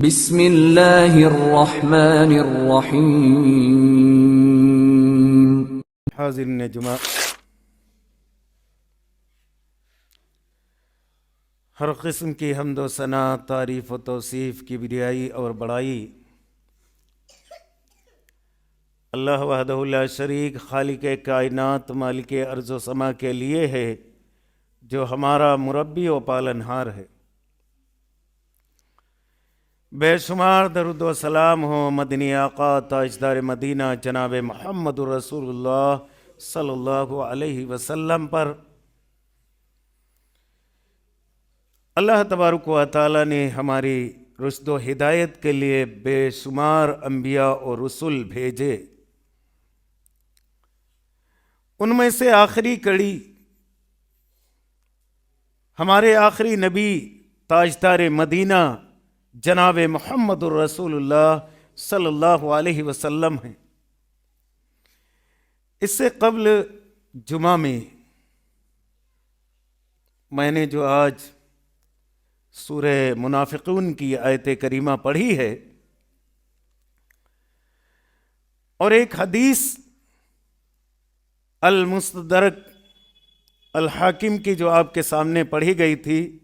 बिस्मिल्लाहिर्रहमानिर्रहीम। हाज़िरीन जुमा, हर किस्म की हम्द व सना, तारीफ़ व तौसीफ़ की बिरियाई और बड़ाई अल्लाह वहदहु ला शरीक खालिक कायनात मालिक अर्ज़ व समा के लिए है, जो हमारा मुरब्बी व पालनहार है। बेशुमार दरूद व सलाम हो मदनी आका ताजदार मदीना जनाब मोहम्मद रसूलुल्लाह सल्लल्लाहु अलैहि वसल्लम पर। अल्लाह तबारक व तआला ने हमारी रुश्द व हिदायत के लिए बेशुमार अम्बिया और रसूल भेजे। उनमें से आखिरी कड़ी हमारे आखिरी नबी ताजदार मदीना जनाब मोहम्मद रसूलुल्लाह सल्लल्लाहु अलैहि वसल्लम हैं। इससे कबल जुमा में मैंने जो आज सूरह मुनाफिकून की आयत करीमा पढ़ी है और एक हदीस अल मुस्तदरक अल हाकिम की जो आपके सामने पढ़ी गई थी,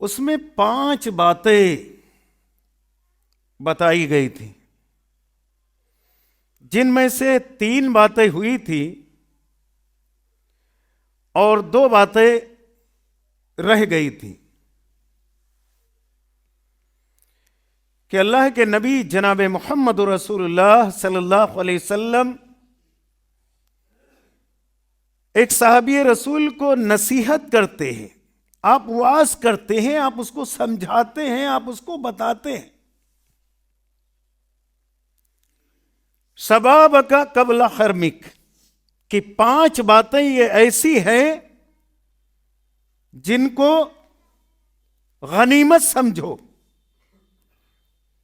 उसमें 5 बातें बताई गई थी, जिनमें से 3 बातें हुई थी और 2 बातें रह गई थी कि अल्लाह के नबी जनाब मोहम्मद रसूलुल्लाह सल्लल्लाहु अलैहि वसल्लम एक साहबी रसूल को नसीहत करते हैं, आप वाज करते हैं, आप उसको समझाते हैं, आप उसको बताते हैं। शबाब का कबला हरमिक कि 5 बातें ये ऐसी हैं जिनको गनीमत समझो।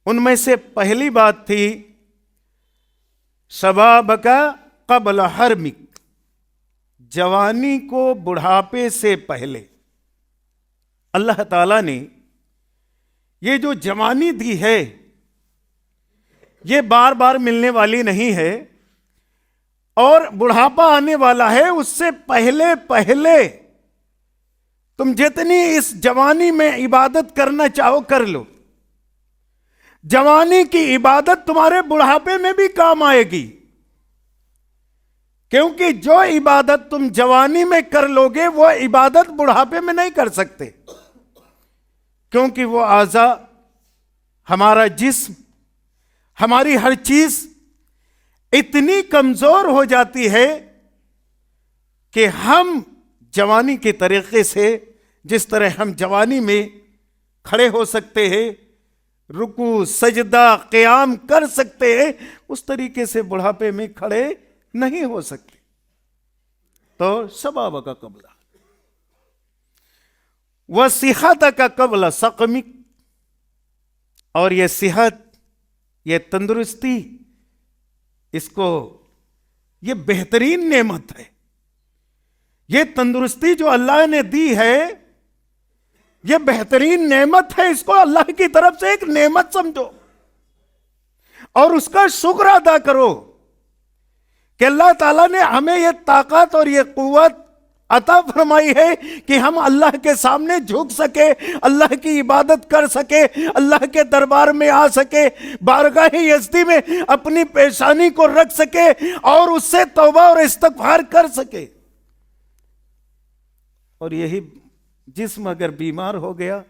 उनमें से पहली बात थी शबाब का कबला हरमिक, जवानी को बुढ़ापे से पहले। अल्लाह ताला ने ये जो जवानी दी है ये बार बार मिलने वाली नहीं है और बुढ़ापा आने वाला है। उससे पहले पहले तुम जितनी इस जवानी में इबादत करना चाहो कर लो। जवानी की इबादत तुम्हारे बुढ़ापे में भी काम आएगी, क्योंकि जो इबादत तुम जवानी में कर लोगे वो इबादत बुढ़ापे में नहीं कर सकते, क्योंकि वो आज़ा, हमारा जिस्म, हमारी हर चीज इतनी कमजोर हो जाती है कि हम जवानी के तरीके से, जिस तरह हम जवानी में खड़े हो सकते हैं, रुकू सजदा क़याम कर सकते हैं, उस तरीके से बुढ़ापे में खड़े नहीं हो सकते। तो शबाब का कबला वह सिहत का कबला सक़मिक, और यह सेहत, यह तंदुरुस्ती, इसको यह बेहतरीन नेमत है। यह तंदुरुस्ती जो अल्लाह ने दी है यह बेहतरीन नेमत है। इसको अल्लाह की तरफ से एक नेमत समझो और उसका शुक्र अदा करो कि अल्लाह ताला ने हमें यह ताकत और यह कुव्वत अता फरमाई है कि हम अल्लाह के सामने झुक सके, अल्लाह की इबादत कर सके, अल्लाह के दरबार में आ सके, बारगाह यज़दी में अपनी पेशानी को रख सके और उससे तौबा और इस्तग़फ़ार कर सके। और यही जिस्म अगर बीमार हो गया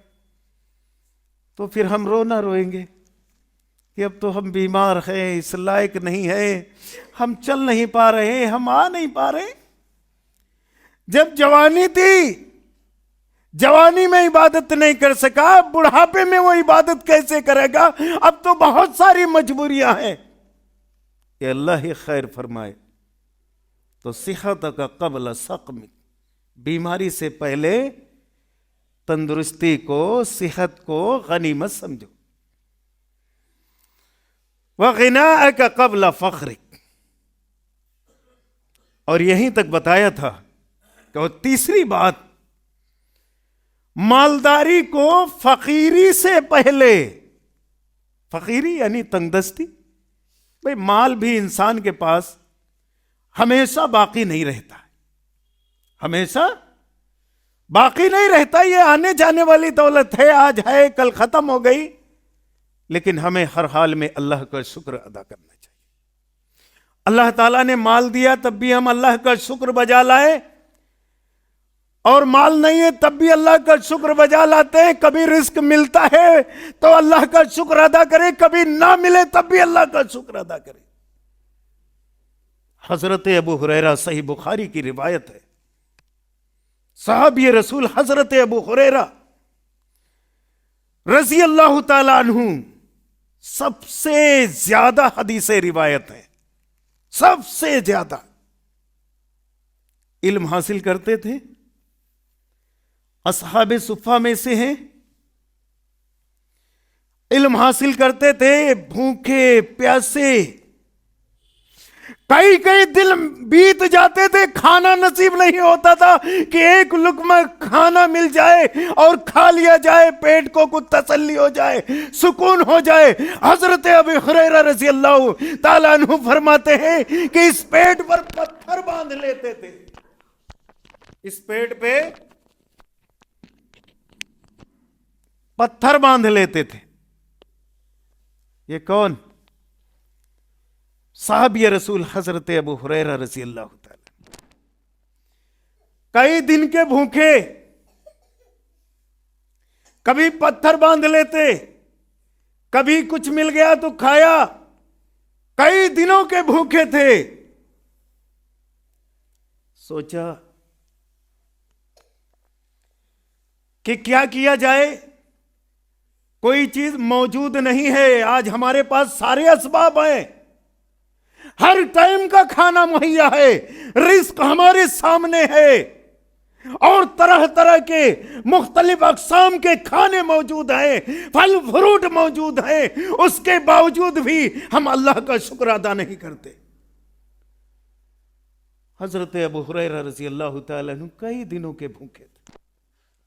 तो फिर हम रोना रोएंगे कि अब तो हम बीमार हैं, इस लायक नहीं है, हम चल नहीं पा रहे, हम आ नहीं पा रहे। जब जवानी थी, जवानी में इबादत नहीं कर सका, बुढ़ापे में वो इबादत कैसे करेगा? अब तो बहुत सारी मजबूरियां हैं। ये अल्लाह ही खैर फरमाए। तो सिहत का कबल सक़मिक, बीमारी से पहले तंदुरुस्ती को, सेहत को गनीमत समझो। वह गिना का कबल फ़ख्रिक, और यहीं तक बताया था कि वो तीसरी बात मालदारी को फकीरी से पहले, फकीरी यानी तंगदस्ती, भाई माल भी इंसान के पास हमेशा बाकी नहीं रहता है, हमेशा बाकी नहीं रहता। ये आने जाने वाली दौलत है, आज है कल खत्म हो गई, लेकिन हमें हर हाल में अल्लाह का शुक्र अदा करना चाहिए। अल्लाह ताला ने माल दिया तब भी हम अल्लाह का शुक्र बजा लाए, और माल नहीं है तब भी अल्लाह का शुक्र बजा लाते हैं। कभी रिस्क मिलता है तो अल्लाह का शुक्र अदा करें, कभी ना मिले तब भी अल्लाह का शुक्र अदा करें। हजरत अबू हुरैरा, सही बुखारी की रिवायत है, साहबी रसूल हजरत अबू हुरैरा रजी अल्लाह ताला अन्हु सबसे ज्यादा हदीसें रिवायत है, सबसे ज्यादा इल्म हासिल करते थे, असहाबे सुफ़ा में से हैं, इल्म हासिल करते थे, भूखे प्यासे, कई कई दिन बीत जाते थे, खाना नसीब नहीं होता था कि एक लुकमा खाना मिल जाए और खा लिया जाए, पेट को कुछ तसल्ली हो जाए, सुकून हो जाए। हजरत अबू हुरैरा रज़ी अल्लाह ताला अन्हु फरमाते हैं कि इस पेट पर पत्थर बांध लेते थे, इस पेट पे पत्थर बांध लेते थे। ये कौन? साहबी रसूल हजरत अबू हुरैरा रज़ी अल्लाह ताला। कई दिन के भूखे, कभी पत्थर बांध लेते, कभी कुछ मिल गया तो खाया, कई दिनों के भूखे थे। सोचा कि क्या किया जाए, कोई चीज मौजूद नहीं है। आज हमारे पास सारे असबाब हैं, हर टाइम का खाना मुहैया है, रिस्क हमारे सामने है, और तरह तरह के मुख्तलिफ अक़साम के खाने मौजूद हैं, फल फ्रूट मौजूद हैं, उसके बावजूद भी हम अल्लाह का शुक्र अदा नहीं करते। हजरत अबू हुरैरा रज़ी अल्लाह ताला अन्हु कई दिनों के भूखे थे।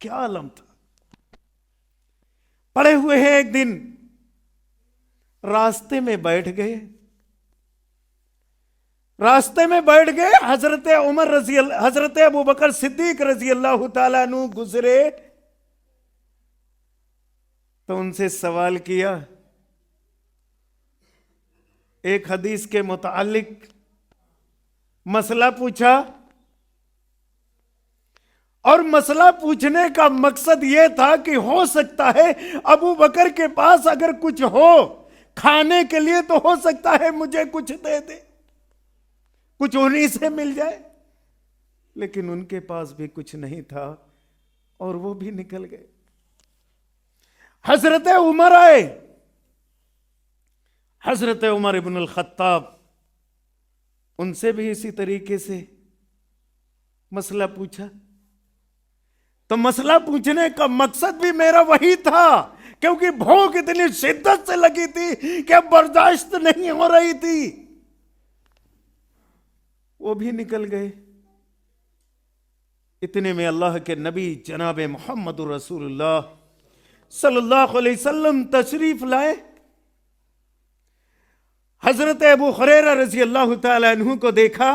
क्या आलम था, पड़े हुए हैं। एक दिन रास्ते में बैठ गए, रास्ते में बैठ गए। हजरत अबू बकर सिद्दीक रज़ी अल्लाह ताला अन्हु गुजरे तो उनसे सवाल किया, एक हदीस के मुतालिक मसला पूछा, और मसला पूछने का मकसद यह था कि हो सकता है अबू बकर के पास अगर कुछ हो खाने के लिए तो हो सकता है मुझे कुछ दे दे, कुछ उन्हीं से मिल जाए। लेकिन उनके पास भी कुछ नहीं था और वो भी निकल गए। हजरत उमर आए, हजरत उमर इब्नुल खत्ताब, उनसे भी इसी तरीके से मसला पूछा। तो मसला पूछने का मकसद भी मेरा वही था, क्योंकि भूख इतनी शिद्दत से लगी थी कि अब बर्दाश्त नहीं हो रही थी। वो भी निकल गए। इतने में अल्लाह के नबी जनाब मोहम्मद रसूलुल्लाह सल्लल्लाहु अलैहि वसल्लम तशरीफ लाए। हजरत अबू हुरैरा रज़ी अल्लाह ताला अन्हु को देखा।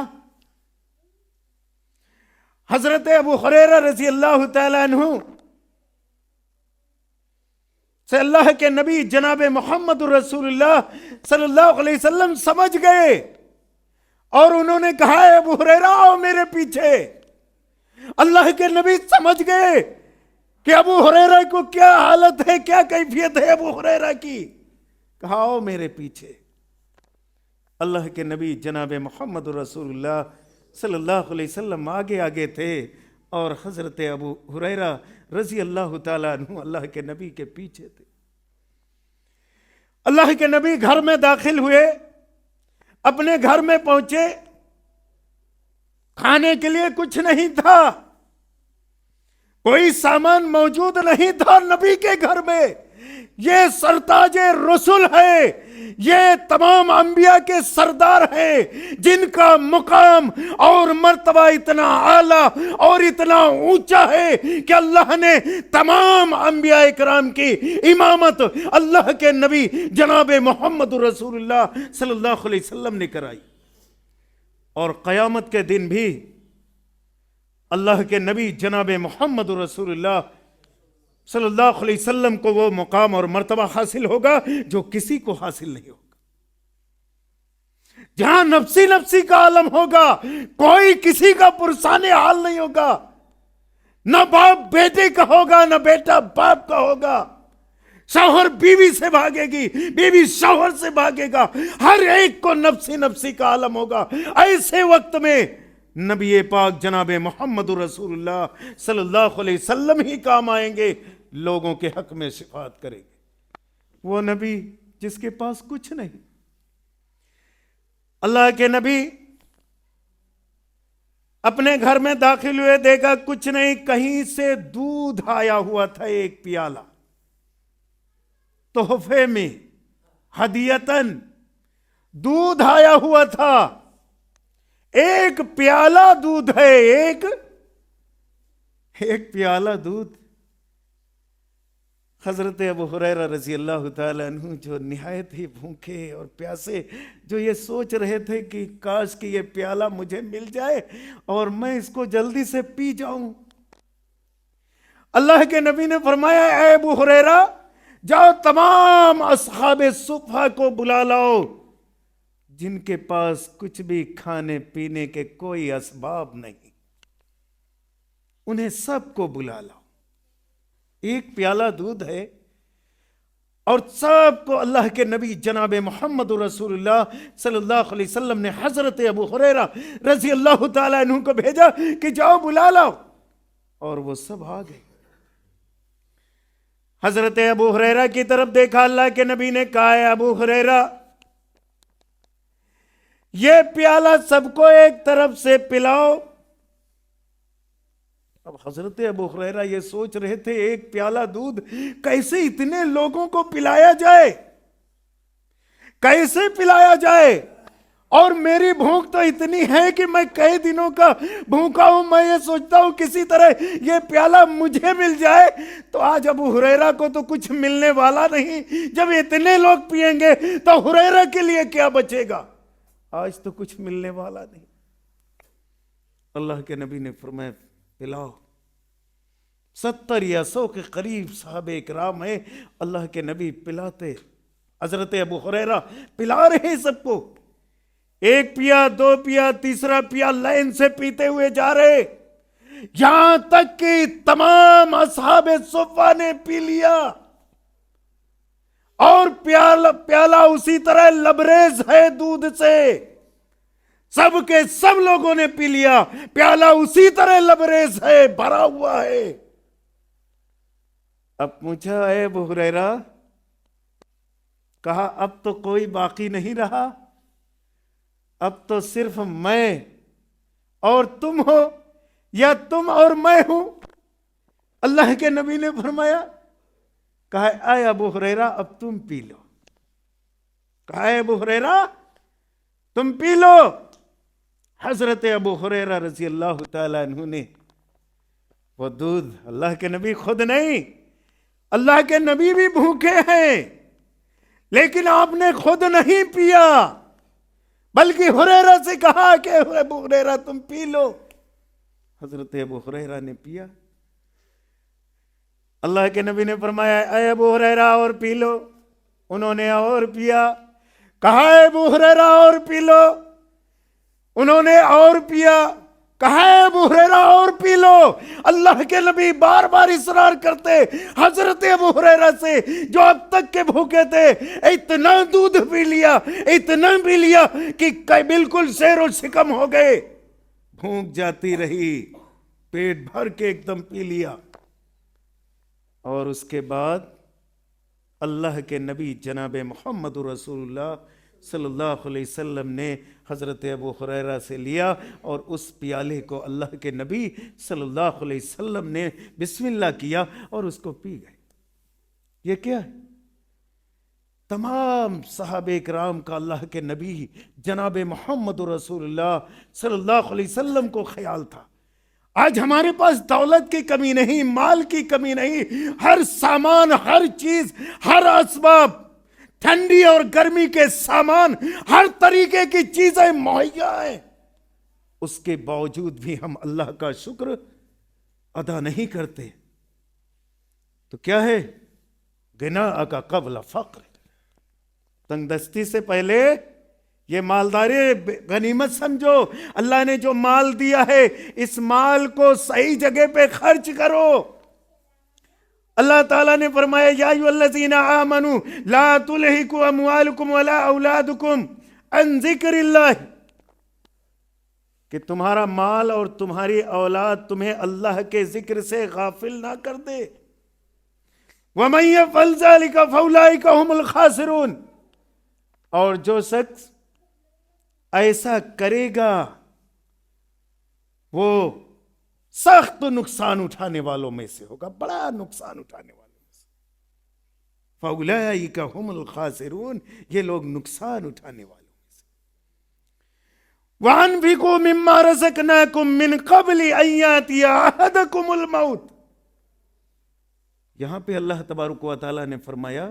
हजरत अबू हुरैरा रज़ी अल्लाह ताला अन्हु से अल्लाह के नबी जनाब मोहम्मद रसूलुल्लाह सल्लल्लाहु अलैहि वसल्लम समझ गए और उन्होंने कहा, अबू हुरैरा आओ मेरे पीछे। अल्लाह के नबी समझ गए कि अबू हुरैरा को क्या हालत है, क्या कैफियत है अबू हुरैरा की। कहा आओ मेरे पीछे। अल्लाह के नबी जनाब मोहम्मद रसूलुल्लाह सल्लल्लाहु अलैहि वसल्लम आगे आगे थे और हजरत अबू हुरैरा रज़ी अल्लाह ताला अन्हु अल्लाह के नबी के पीछे थे। अल्लाह के नबी घर में दाखिल हुए, अपने घर में पहुंचे। खाने के लिए कुछ नहीं था, कोई सामान मौजूद नहीं था नबी के घर में। ये सरताजे रसूल है, ये तमाम अंबिया के सरदार हैं, जिनका मुकाम और मर्तबा इतना आला और इतना ऊंचा है कि अल्लाह ने तमाम अंबिया इकराम की इमामत अल्लाह के नबी जनाब मोहम्मद रसूलुल्लाह सल्लल्लाहु अलैहि वसल्लम ने कराई। और क़यामत के दिन भी अल्लाह के नबी जनाब मोहम्मद रसूलुल्लाह सल्लल्लाहु अलैहि वसल्लम को वो मुकाम और मर्तबा हासिल होगा जो किसी को हासिल नहीं होगा। जहां नफ्सी नफ्सी का आलम होगा, कोई किसी का पुरसाने हाल नहीं होगा, न बाप बेटे का होगा, न बेटा बाप का होगा। शौहर बीवी से भागेगी, बीवी शौहर से भागेगा, हर एक को नफ्सी नफ्सी का आलम होगा। ऐसे वक्त में नबी पाक जनाब मोहम्मद रसूलुल्लाह सल्लल्लाहु अलैहि वसल्लम ही काम आएंगे, लोगों के हक में शिफात करेंगे। वो नबी जिसके पास कुछ नहीं। अल्लाह के नबी अपने घर में दाखिल हुए, देखा कुछ नहीं, कहीं से दूध आया हुआ था, एक प्याला तोहफे में, हदियतन दूध आया हुआ था। एक प्याला दूध है, एक प्याला दूध। हजरत अबू हुरैरा रज़ी अल्लाह ताला अन्हु जो निहायत ही भूखे और प्यासे, जो ये सोच रहे थे कि काश कि ये प्याला मुझे मिल जाए और मैं इसको जल्दी से पी जाऊं। अल्लाह के नबी ने फरमाया, ऐ अबू हुरैरा, जाओ तमाम अस्हाबे सुफ़ा को बुला लाओ, जिनके पास कुछ भी खाने पीने के कोई असबाब नहीं, उन्हें सबको बुला लाओ। एक प्याला दूध है और सबको अल्लाह के नबी जनाब मोहम्मद रसूलुल्लाह सल्लल्लाहु अलैहि वसल्लम ने हजरत अबू हुरैरा रज़ी अल्लाह ताला अन्हु को भेजा कि जाओ बुला लाओ, और वो सब आ गए। हजरत अबू हुरैरा की तरफ देखा, अल्लाह के नबी ने कहा, है अबू हुरैरा, ये प्याला सबको एक तरफ से पिलाओ। अब हजरत अबू हुरैरा ये सोच रहे थे, एक प्याला दूध कैसे इतने लोगों को पिलाया जाए, कैसे पिलाया जाए, और मेरी भूख तो इतनी है कि मैं कई दिनों का भूखा हूं। मैं ये सोचता हूं किसी तरह ये प्याला मुझे मिल जाए। तो आज अबू हुरैरा को तो कुछ मिलने वाला नहीं, जब इतने लोग पिएंगे तो हुरैरा के लिए क्या बचेगा? आज तो कुछ मिलने वाला नहीं। अल्लाह के नबी ने फरमाया, पिलाओ। 70 या 100 के करीब साहबे इकराम है, अल्लाह के नबी पिलाते। हजरत अबू हुरैरा पिला रहे सबको, एक पिया, दो पिया, तीसरा पिया, लाइन से पीते हुए जा रहे, यहां तक कि तमाम असहाबे सुफ़ा ने पी लिया। और प्याला उसी तरह लबरेज है दूध से, सब के सब लोगों ने पी लिया। प्याला उसी तरह लबरेज है, भरा हुआ है। अब पूछा, है अबू हुरैरा, कहा अब तो कोई बाकी नहीं रहा, अब तो सिर्फ मैं और तुम हो, या तुम और मैं हूं? अल्लाह के नबी ने फरमाया, कहा, आए अबू हुरैरा, अब तुम पी लो। कहा, अबू हुरैरा, तुम पी लो। हजरत अबू हुरैरा रज़ी अल्लाह ताला अन्हु ने वो दूध, अल्लाह के नबी खुद नहीं, अल्लाह के नबी भी भूखे हैं, लेकिन आपने खुद नहीं पिया, बल्कि हुरैरा से कहा कि अबू हुरैरा तुम पी लो। हजरत अबू हुरैरा ने पिया। अल्लाह के नबी ने फरमाया, ऐ अबू हुरैरा और पी लो। उन्होंने और पिया। कहा, अबू हुरैरा और पी लो। उन्होंने और पिया। कहा, अबू हुरैरा और पी लो। अल्लाह के नबी बार बार इसरार करते हजरत अबू हुरैरा से, जो अब तक के भूखे थे, इतना दूध पी लिया, इतना पी लिया कि बिल्कुल शेरो शिकम हो गए। भूख जाती रही, पेट भर के एकदम पी लिया। और उसके बाद अल्लाह के नबी जनाब मोहम्मद रसूलुल्लाह सल्लल्लाहु अलैहि वसल्लम ने हज़रत अबू हुरैरा से लिया और उस प्याले को अल्लाह के नबी सल्लल्लाहु अलैहि वसल्लम ने बिस्मिल्लाह किया और उसको पी गए। ये क्या है? तमाम सहाबे किराम का अल्लाह के नबी जनाब मोहम्मद रसूलुल्लाह सल्लल्लाहु अलैहि वसल्लम को ख्याल था। आज हमारे पास दौलत की कमी नहीं, माल की कमी नहीं, हर सामान, हर चीज, हर असबाब, ठंडी और गर्मी के सामान, हर तरीके की चीजें मुहैया हैं। उसके बावजूद भी हम अल्लाह का शुक्र अदा नहीं करते। तो क्या है? गिना का कबल फक्र, तंगदस्ती से पहले ये मालदारी गनीमत समझो। अल्लाह ने जो माल दिया है, इस माल को सही जगह पे खर्च करो। अल्लाह ताला ने फरमाया, या अय्युहल्लज़ीना आमनू ला तुल्हिकुम अमवालुकुम वला औलादुकुम अन ज़िक्रिल्लाह, कि तुम्हारा माल और तुम्हारी औलाद तुम्हें अल्लाह के जिक्र से गाफिल ना कर दे। वमन यफ़अल ज़ालिका फ़उलाइका हुमुल खासिरून, और जो शख्स ऐसा करेगा वो सख्त नुकसान उठाने वालों में से होगा, बड़ा नुकसान उठाने वालों में से। फ़उलाइका हुमुल खासिरून, ये लोग नुकसान उठाने वालों में से। वअन्फिकू मिम्मा रज़क़नाकुम मिन क़ब्लि अन यातिया अहदकुमुल मौत, यहां पे अल्लाह तबारक व तआला ने फरमाया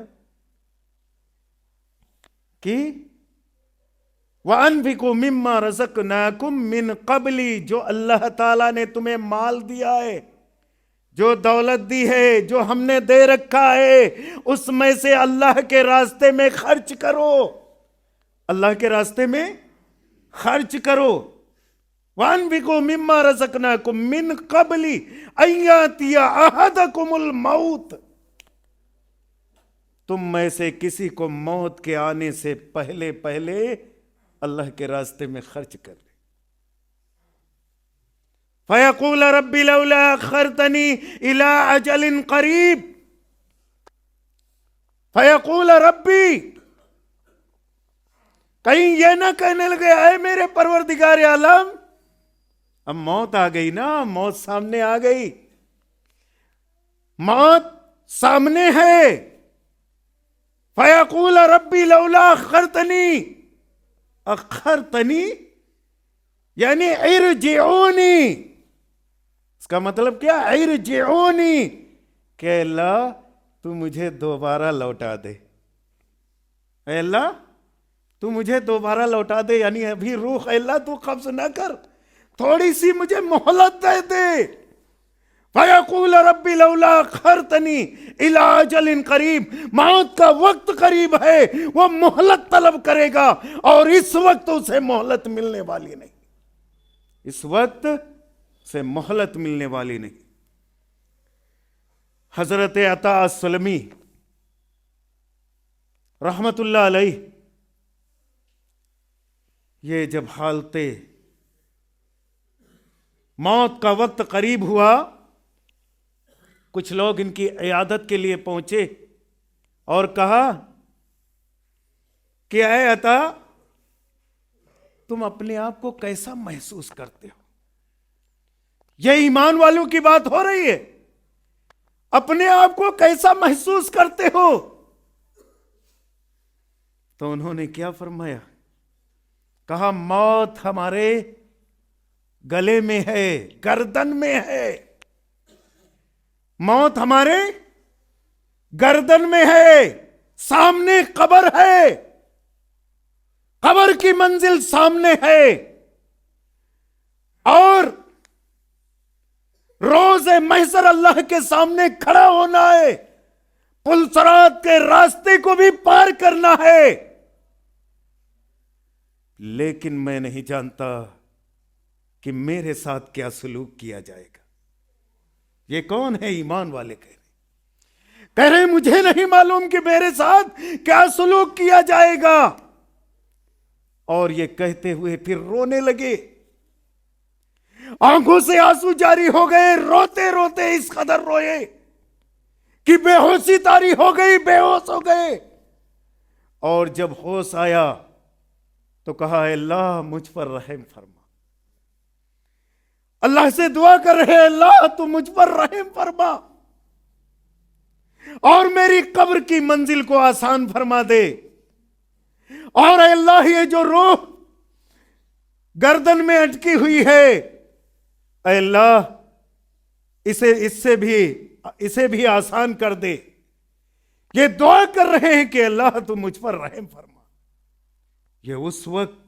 कि वअन्फिकू मिम्मा रज़क़नाकुम मिन क़ब्ली, जो अल्लाह ताला ने तुम्हें माल दिया है, जो दौलत दी है, जो हमने दे रखा है, उसमें से अल्लाह के रास्ते में खर्च करो, अल्लाह के रास्ते में खर्च करो। वअन्फिकू मिम्मा रज़क़नाकुम मिन क़ब्ली अन यातिया अहदकुमुल मौत, तुम में से किसी को मौत के आने से पहले पहले अल्लाह के रास्ते में खर्च कर ले। फयक़ूल रब्बी लौला अख़रतनी इला अजलिन क़रीब, फयक़ूल रब्बी, कहीं ये ना कहने लगे, आए मेरे परवरदिगार आलम, अब मौत आ गई ना, मौत सामने आ गई, मौत सामने है। फयक़ूल रब्बी लौला अख़रतनी, अख़रतनी यानी इरजिऊनी, इसका मतलब क्या? इरजिऊनी, कि अल्लाह तू मुझे दोबारा लौटा दे, अल्लाह तू मुझे दोबारा लौटा दे, यानी अभी रूह अल्लाह तू कब्ज़ ना कर, थोड़ी सी मुझे मोहलत दे दे। फयक़ूल रब्बी लौला अख़रतनी इला अजलिन क़रीब, मौत का वक्त करीब है, वो मोहलत तलब करेगा, और इस वक्त उसे मोहलत मिलने वाली नहीं, इस वक्त से मोहलत मिलने वाली नहीं। हजरत अता अस्सलमी रहमतुल्लाह अलैह, ये जब हालते मौत का वक्त करीब हुआ, कुछ लोग इनकी इयादत के लिए पहुंचे और कहा कि ऐ अता, तुम अपने आप को कैसा महसूस करते हो? यह ईमान वालों की बात हो रही है, अपने आप को कैसा महसूस करते हो? तो उन्होंने क्या फरमाया? कहा, मौत हमारे गले में है, गर्दन में है, मौत हमारे गर्दन में है, सामने कब्र है, कब्र की मंजिल सामने है, और रोज महशर अल्लाह के सामने खड़ा होना है, पुल सिरात के रास्ते को भी पार करना है। लेकिन मैं नहीं जानता कि मेरे साथ क्या सलूक किया जाएगा। ये कौन है? ईमान वाले कह रहे मुझे नहीं मालूम कि मेरे साथ क्या सलूक किया जाएगा। और ये कहते हुए फिर रोने लगे, आंखों से आंसू जारी हो गए, रोते रोते इस कदर रोए कि बेहोशी तारी हो गई, बेहोश हो गए। और जब होश आया तो कहा, अल्लाह मुझ पर रहम फरमा। अल्लाह से दुआ कर रहे, अल्लाह तू मुझ पर रहम फरमा। और मेरी कब्र की मंजिल को आसान फरमा दे। और अल्लाह ये जो रूह गर्दन में अटकी हुई है, अल्लाह इसे भी आसान कर दे। ये दुआ कर रहे हैं कि अल्लाह तू मुझ पर रहम फरमा। ये उस वक्त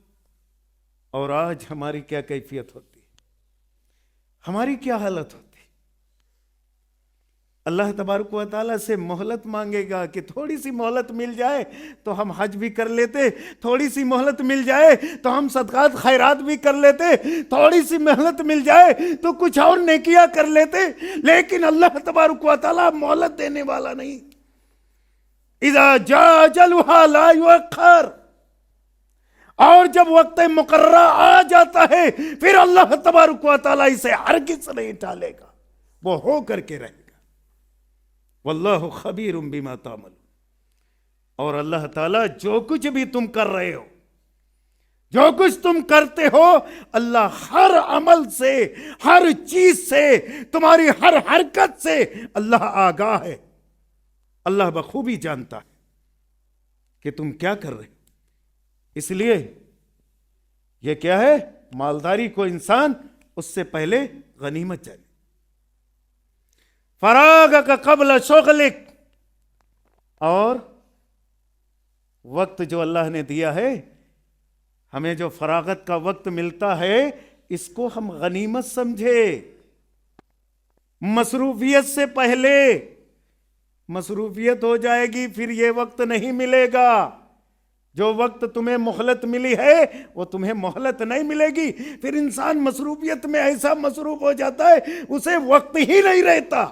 और आज हमारी क्या कैफियत होती, हमारी क्या हालत होती। अल्लाह तबारक व तआला से मोहलत मांगेगा कि थोड़ी सी मोहलत मिल जाए तो हम हज भी कर लेते, थोड़ी सी मोहलत मिल जाए तो हम सदकात खैरात भी कर लेते, थोड़ी सी मोहलत मिल जाए तो कुछ और नेकियां कर लेते। लेकिन अल्लाह तबारक व तआला मोहलत देने वाला नहीं। इज़ा जा अजलुहा ला युअख्खर, और जब वक्त मुकर्ररा आ जाता है फिर अल्लाह तबारक व तआला इसे हरगिज़ नहीं टालेगा, वो हो करके रहेगा। वल्लाहु खबीरुम बिमा तामलून। और अल्लाह ताला जो कुछ भी तुम कर रहे हो, जो कुछ तुम करते हो, अल्लाह हर अमल से, हर चीज से, तुम्हारी हर हरकत से अल्लाह आगाह है। अल्लाह बखूबी जानता है कि तुम क्या कर रहे हो। इसलिए यह क्या है, मालदारी को इंसान उससे पहले गनीमत जाने। फराग का कबल शुगलिक, और वक्त जो अल्लाह ने दिया है हमें, जो फरागत का वक्त मिलता है, इसको हम गनीमत समझे। मसरूफियत से पहले मसरूफियत हो जाएगी, फिर यह वक्त नहीं मिलेगा। जो वक्त तुम्हें मोहलत मिली है वो तुम्हें मोहलत नहीं मिलेगी। फिर इंसान मसरूफियत में ऐसा मसरूफ हो जाता है उसे वक्त ही नहीं रहता।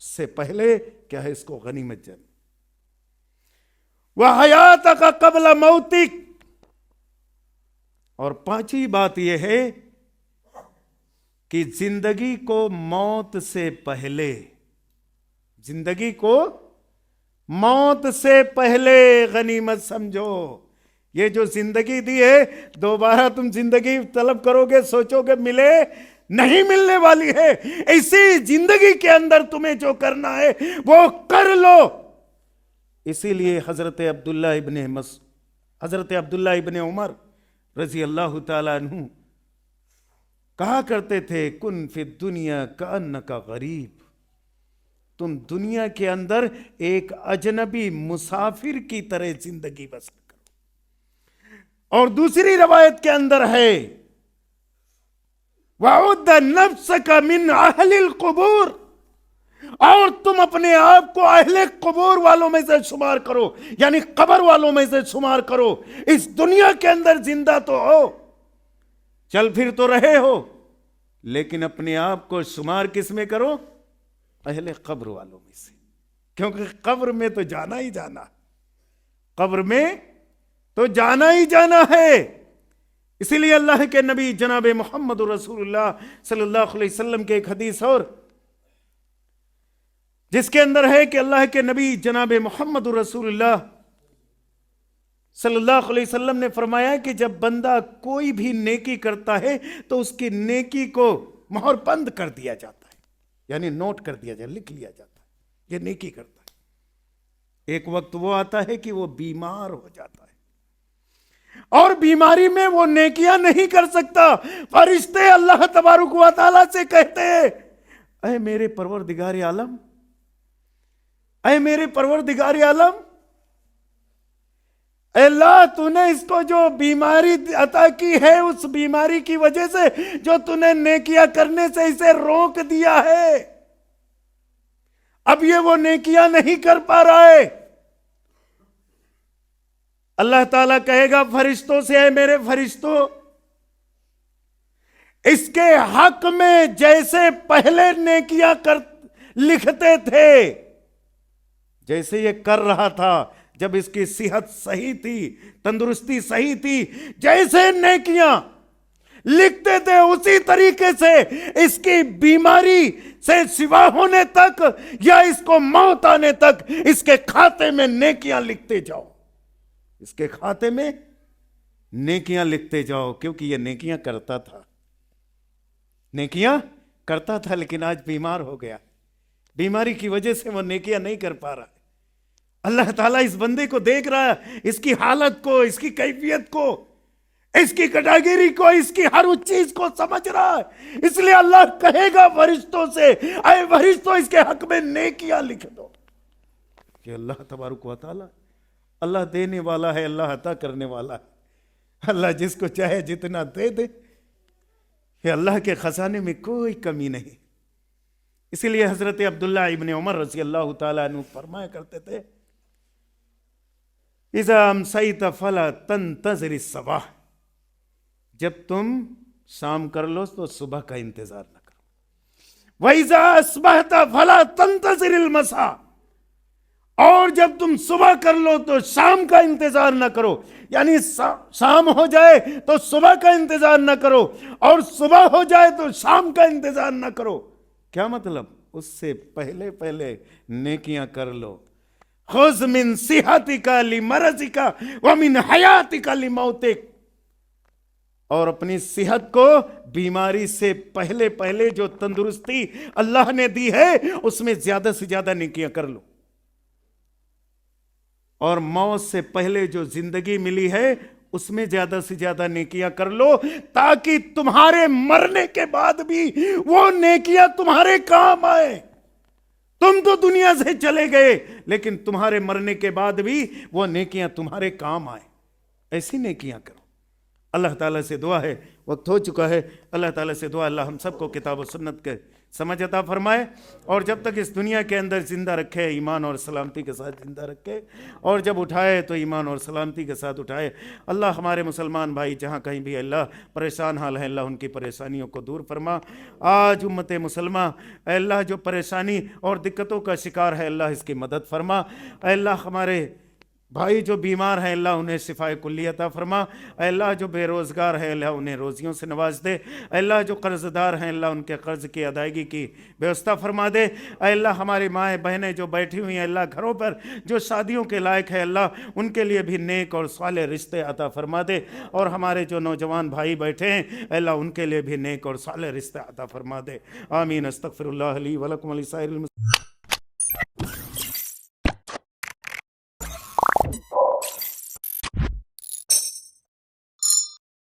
उससे पहले क्या है, इसको गनीमत जान। वह हयात का कबला मौतिक, और पांचवी बात यह है कि जिंदगी को मौत से पहले, जिंदगी को मौत से पहले गनीमत समझो। ये जो जिंदगी दी है, दोबारा तुम जिंदगी तलब करोगे, सोचोगे मिले, नहीं मिलने वाली है। इसी जिंदगी के अंदर तुम्हें जो करना है वो कर लो। इसीलिए हजरत अब्दुल्ला इब्ने उमर रजी अल्लाह ताला अन्हु कहा करते थे, कुन फि दुनिया कअन्नका गरीब, तुम दुनिया के अंदर एक अजनबी मुसाफिर की तरह जिंदगी बसर करो। और दूसरी रवायत के अंदर है, वउद्द नफ्सका मिन अहलिल कुबूर, और तुम अपने आप को अहले कुबूर वालों में से शुमार करो, यानी कब्र वालों में से शुमार करो। इस दुनिया के अंदर जिंदा तो हो, चल फिर तो रहे हो, लेकिन अपने आप को शुमार किस में करो, अहले कब्र वालों में से। क्योंकि कब्र में तो जाना ही जाना, कब्र में तो जाना ही जाना है। इसीलिए अल्लाह के नबी जनाब मोहम्मद रसूलुल्लाह सल्लल्लाहु अलैहि वसल्लम के एक हदीस और, जिसके अंदर है कि अल्लाह के नबी जनाब मोहम्मद रसूलुल्लाह सल्लल्लाहु अलैहि वसल्लम ने फरमाया कि जब बंदा कोई भी नेकी करता है तो उसकी नेकी को मोहर बंद कर दिया जाता है, यानी नोट कर दिया जाए, लिख लिया जाता है, ये नेकी करता है। एक वक्त वो आता है कि वो बीमार हो जाता है और बीमारी में वो नेकियां नहीं कर सकता। फरिश्ते अल्लाह तबारक व तआला से कहते हैं, अरे मेरे परवरदिगार आलम, अरे मेरे परवरदिगार आलम, अल्लाह तूने इसको जो बीमारी अता की है, उस बीमारी की वजह से जो तूने नेकियां करने से इसे रोक दिया है, अब ये वो नेकियां नहीं कर पा रहा है। अल्लाह ताला कहेगा फरिश्तों से, है मेरे फरिश्तों, इसके हक में जैसे पहले नेकियां लिखते थे, जैसे ये कर रहा था जब इसकी सेहत सही थी, तंदुरुस्ती सही थी, जैसे नेकियां लिखते थे उसी तरीके से इसकी बीमारी से शिवा होने तक या इसको मौत आने तक इसके खाते में नेकियां लिखते जाओ, इसके खाते में नेकियां लिखते जाओ। क्योंकि ये नेकियां करता था, नेकियां करता था, लेकिन आज बीमार हो गया। बीमारी की वजह से वो नेकियां नहीं कर पा रहा है। अल्लाह ताला इस बंदे को देख रहा है, इसकी हालत को, इसकी कैफियत को, इसकी कैटेगरी को, इसकी हर उस चीज को समझ रहा है। इसलिए अल्लाह कहेगा फरिश्तों से, अरे फरिश्तों इसके हक में नेकियां लिख दो। कि अल्लाह तबारक व तआला, अल्लाह देने वाला है, अल्लाह अता करने वाला है। अल्लाह जिसको चाहे जितना दे दे। ये अल्लाह के खजाने में कोई कमी नहीं। इसीलिए हजरत अब्दुल्ला इब्ने उमर रज़ी अल्लाह तआला अन्हु फरमाया करते थे, इज़ा अमसैत फला तंतज़िर सबाह, जब तुम शाम कर लो तो सुबह का इंतजार न करो। वइज़ा अस्बहत फला तंतज़िर मसा, और जब तुम सुबह कर लो तो शाम का इंतजार न करो। यानी शाम हो जाए तो सुबह का इंतजार न करो, और सुबह हो जाए तो शाम का इंतजार न करो। क्या मतलब? उससे पहले पहले नेकियां कर लो। खुज़ मिन सिहतिका लिमरज़िका व मिन हयातिका लिमौतिक, और अपनी सेहत को बीमारी से पहले पहले जो तंदुरुस्ती अल्लाह ने दी है उसमें ज्यादा से ज्यादा नेकियां कर लो, और मौत से पहले जो जिंदगी मिली है उसमें ज्यादा से ज्यादा नेकियां कर लो, ताकि तुम्हारे मरने के बाद भी वो नेकियां तुम्हारे काम आए। तुम तो दुनिया से चले गए, लेकिन तुम्हारे मरने के बाद भी वो नेकियां तुम्हारे काम आए। ऐसी नेकियां करो। अल्लाह ताला से दुआ है, वक्त हो चुका है, अल्लाह ताला से दुआ, अल्लाह हम सबको किताब और सुन्नत के समझ अता फरमाए, और जब तक इस दुनिया के अंदर जिंदा रखे ईमान और सलामती के साथ जिंदा रखे, और जब उठाए तो ईमान और सलामती के साथ उठाए। अल्लाह हमारे मुसलमान भाई जहाँ कहीं भी अल्लाह परेशान हाल है, अल्लाह उनकी परेशानियों को दूर फरमा। आज उम्मत मुसलमान अल्लाह जो परेशानी और दिक्कतों का शिकार है, अल्लाह इसकी मदद फरमा। अल्लाह हमारे भाई जो बीमार हैं, अल्लाह उन्हें शिफाए कुल्ली अता फरमा। अल्लाह जो बेरोज़गार है, अल्लाह उन्हें रोज़ियों से नवाज दे। अल्लाह जो कर्ज़दार हैं, अल्लाह उनके कर्ज़ की अदायगी की व्यवस्था फरमा दे। अल्लाह हमारी माएँ बहनें जो बैठी हुई हैं, अल्लाह घरों पर जो शादियों के लायक है, अल्लाह उनके लिए भी नेक और साले रिश्ते अता फरमा दे। और हमारे जो नौजवान भाई बैठे हैं, अल्लाह उनके लिए भी नेक और साले रिश्ते अता फरमा दे। आमीन। अस्तगफिरुल्लाह ली व लकुम व लिसाइरिल मुस्लिमीन।